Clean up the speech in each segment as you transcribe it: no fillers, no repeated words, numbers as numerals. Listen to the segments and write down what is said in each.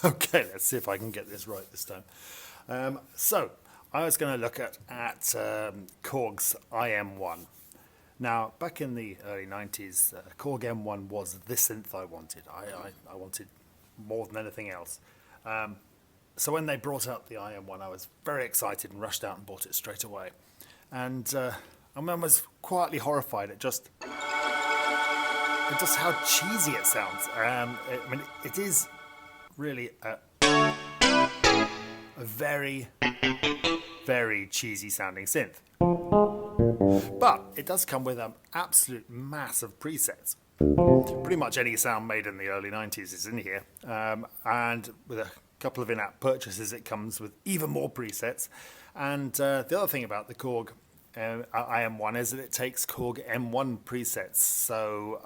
Okay, let's see if I can get this right this time. So I was going to look at Korg's iM1. Now, back in the early 90s, Korg M1 was the synth I wanted. I wanted more than anything else. So when they brought out the iM1, I was very excited and rushed out and bought it straight away. And I was quietly horrified at just how cheesy it sounds. It is really a very, very cheesy sounding synth. But it does come with an absolute mass of presets. Pretty much any sound made in the early 90s is in here. And with a couple of in-app purchases, it comes with even more presets. And the other thing about the Korg iM1 is that it takes Korg M1 presets. So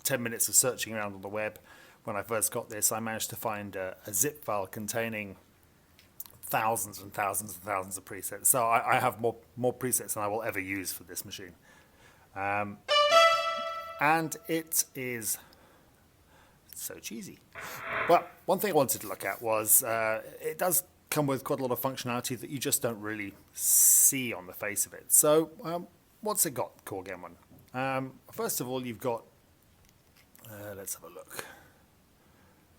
10 minutes of searching around on the web, when I first got this, I managed to find a zip file containing thousands and thousands and thousands of presets. So I have more presets than I will ever use for this machine. And it is so cheesy. Well, one thing I wanted to look at was it does come with quite a lot of functionality that you just don't really see on the face of it. So what's it got, Korg M1? First of all, you've got, let's have a look.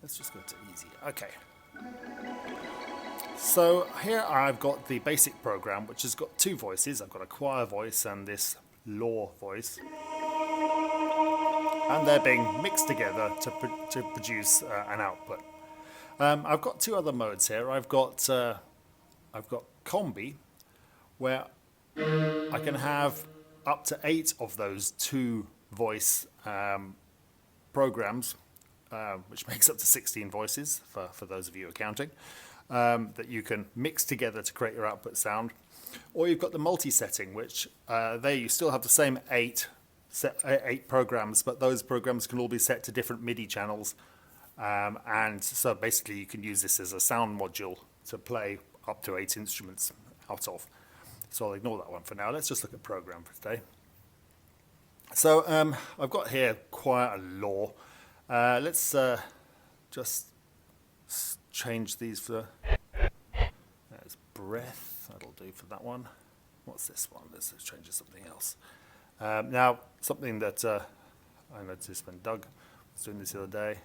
Let's just go to easy. Okay. So here I've got the basic program, which has got two voices. I've got a choir voice and this law voice. And they're being mixed together to produce an output. I've got two other modes here. I've got Combi, where I can have up to 8 of those two voice programs, which makes up to 16 voices for those of you who are counting, that you can mix together to create your output sound. Or you've got the multi-setting, which there you still have the same 8 programs, but those programs can all be set to different MIDI channels. And so basically you can use this as a sound module to play up to 8 instruments out of. So I'll ignore that one for now. Let's just look at program for today. So I've got here choir and law. Let's just change these for, there's breath, that'll do for that one. What's this one? Let's change to something else. Now, something that I noticed when Doug was doing this the other day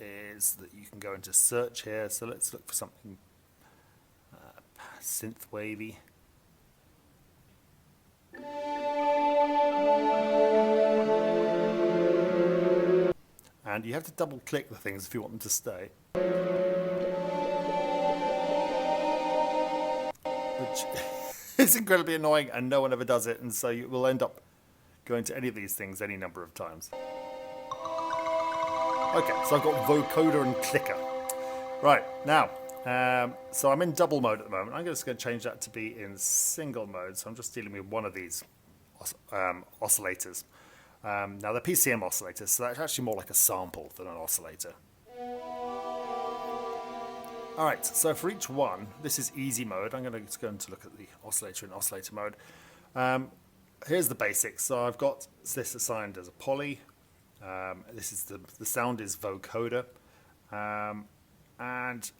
is that you can go into search here. So let's look for something synth wavy. And you have to double click the things if you want them to stay. Which is incredibly annoying and no one ever does it, and so you will end up going to any of these things any number of times. Okay, so I've got vocoder and clicker. Right, now, so I'm in double mode at the moment. I'm just going to change that to be in single mode, so I'm just dealing with one of these oscillators. Now they're PCM oscillators, so that's actually more like a sample than an oscillator. Alright, so for each one, this is easy mode. I'm going to go into look at the oscillator in oscillator mode. Here's the basics. So I've got this assigned as a poly. This is the sound is vocoder. And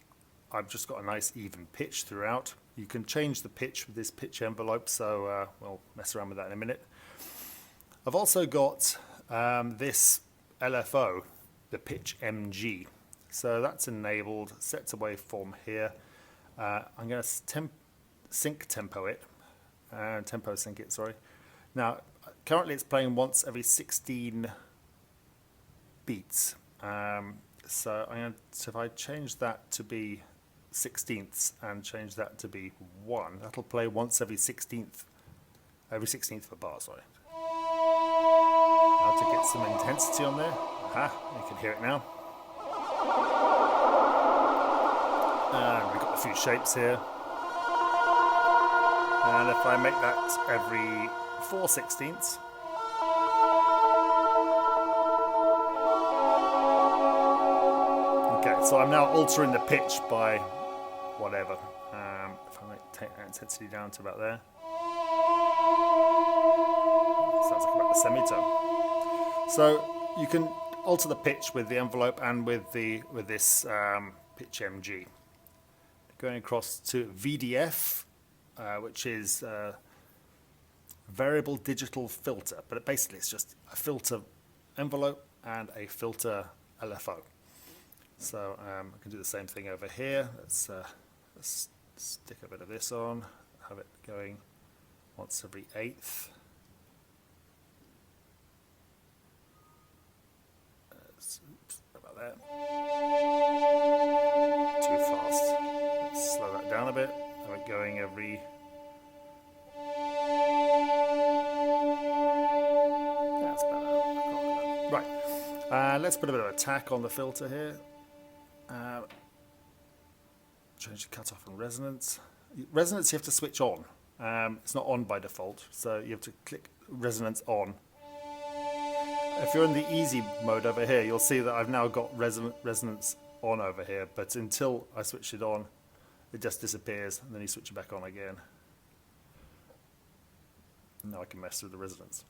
I've just got a nice even pitch throughout. You can change the pitch with this pitch envelope, so we'll mess around with that in a minute. I've also got this LFO, the pitch MG. So that's enabled, set to waveform here. I'm going to sync tempo it, tempo sync it, sorry. Now, currently it's playing once every 16 beats. So if I change that to be 16ths and change that to be 1, that'll play once every 16th of a bar, sorry. Now to get some intensity on there. Aha, you can hear it now. And we've got a few shapes here. And if I make that every 4/16ths, okay, so I'm now altering the pitch by whatever. If I take that intensity down to about there, sounds like about a semitone. So you can alter the pitch with the envelope and with this pitch MG. Going across to VDF, which is variable digital filter, but basically it's just a filter envelope and a filter LFO. So I can do the same thing over here. Let's stick a bit of this on, have it going once every eighth. Oops, about that. Too fast. Let's slow that down a bit. Have it going every. That's better. Right. Let's put a bit of attack on the filter here. Change the cutoff and resonance. Resonance you have to switch on. It's not on by default, so you have to click resonance on. If you're in the easy mode over here, you'll see that I've now got resonance on over here, but until I switch it on, it just disappears, and then you switch it back on again. Now I can mess with the resonance.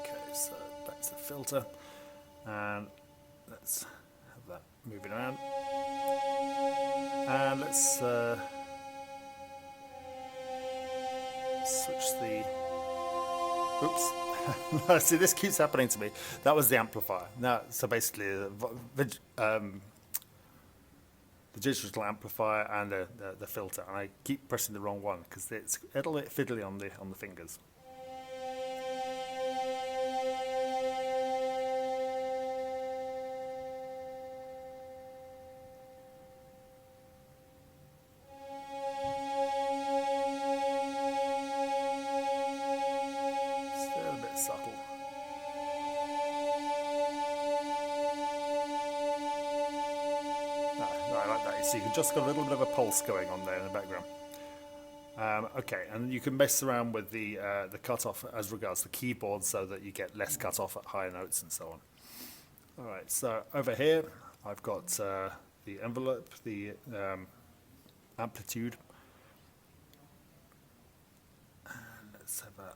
Okay, so back to the filter, and let's have that moving around. And let's switch the. Oops. See, this keeps happening to me. That was the amplifier. Now, so basically, the digital amplifier and the filter, and I keep pressing the wrong one because it's a little bit fiddly on the fingers. Subtle. I like that. You see, you've just got a little bit of a pulse going on there in the background. Okay, and you can mess around with the cutoff as regards the keyboard so that you get less cutoff at higher notes and so on. All right, so over here I've got the envelope, the amplitude. And let's have that.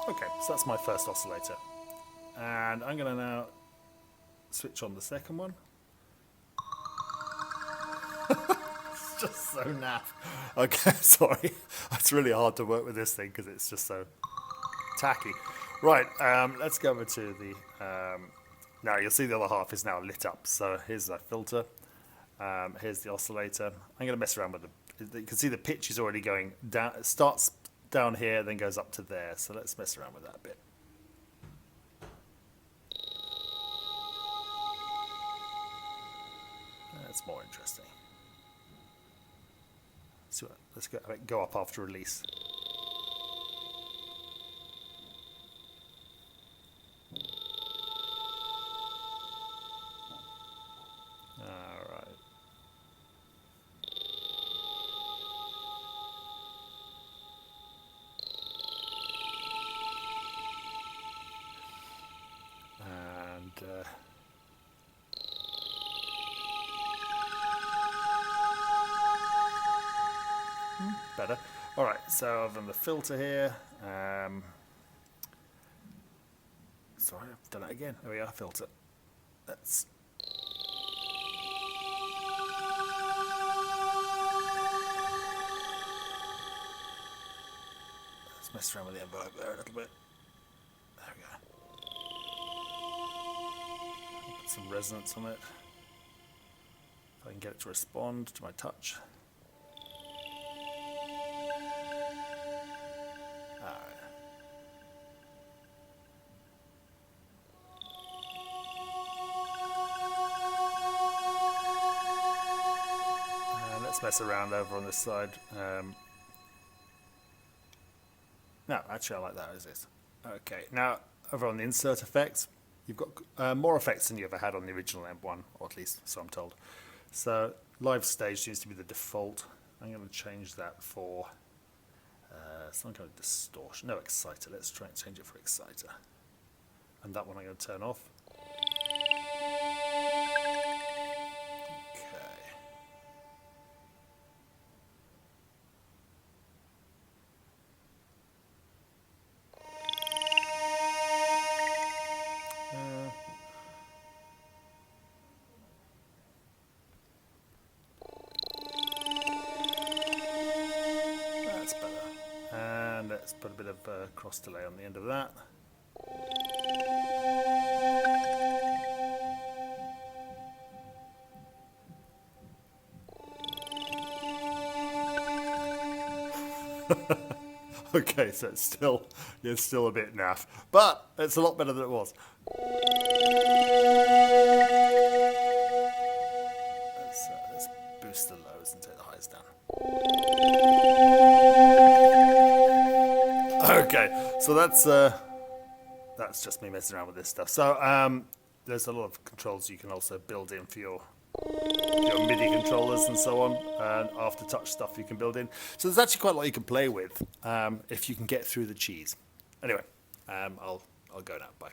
Okay, so that's my first oscillator. And I'm going to now switch on the second one. It's just so naff. Okay, sorry. It's really hard to work with this thing because it's just so tacky. Right, let's go over to the... now you'll see the other half is now lit up. So here's the filter. Here's the oscillator. I'm going to mess around with the... You can see the pitch is already going down. It starts down here, then goes up to there. So let's mess around with that a bit. That's more interesting. So let's go up after release. All right. And better. All right, so I've done the filter here. Sorry, I've done it again. There we are, filter. Let's mess around with the envelope there a little bit. There we go. Put some resonance on it. If I can get it to respond to my touch. Let's mess around over on this side. No, actually I like that as is. Okay, now over on the insert effects, you've got more effects than you ever had on the original M1, or at least so I'm told. So live stage seems to be the default. I'm going to change that for some kind of distortion. No, exciter. Let's try and change it for exciter. and that one I'm going to turn off. That's better. And let's put a bit of cross delay on the end of that. Okay, so it's still a bit naff, but it's a lot better than it was. Let's boost the lows and take the highs down. Okay, so that's just me messing around with this stuff. So there's a lot of controls you can also build in for your MIDI controllers and so on, and aftertouch stuff you can build in. So there's actually quite a lot you can play with if you can get through the cheese. Anyway, I'll go now. Bye.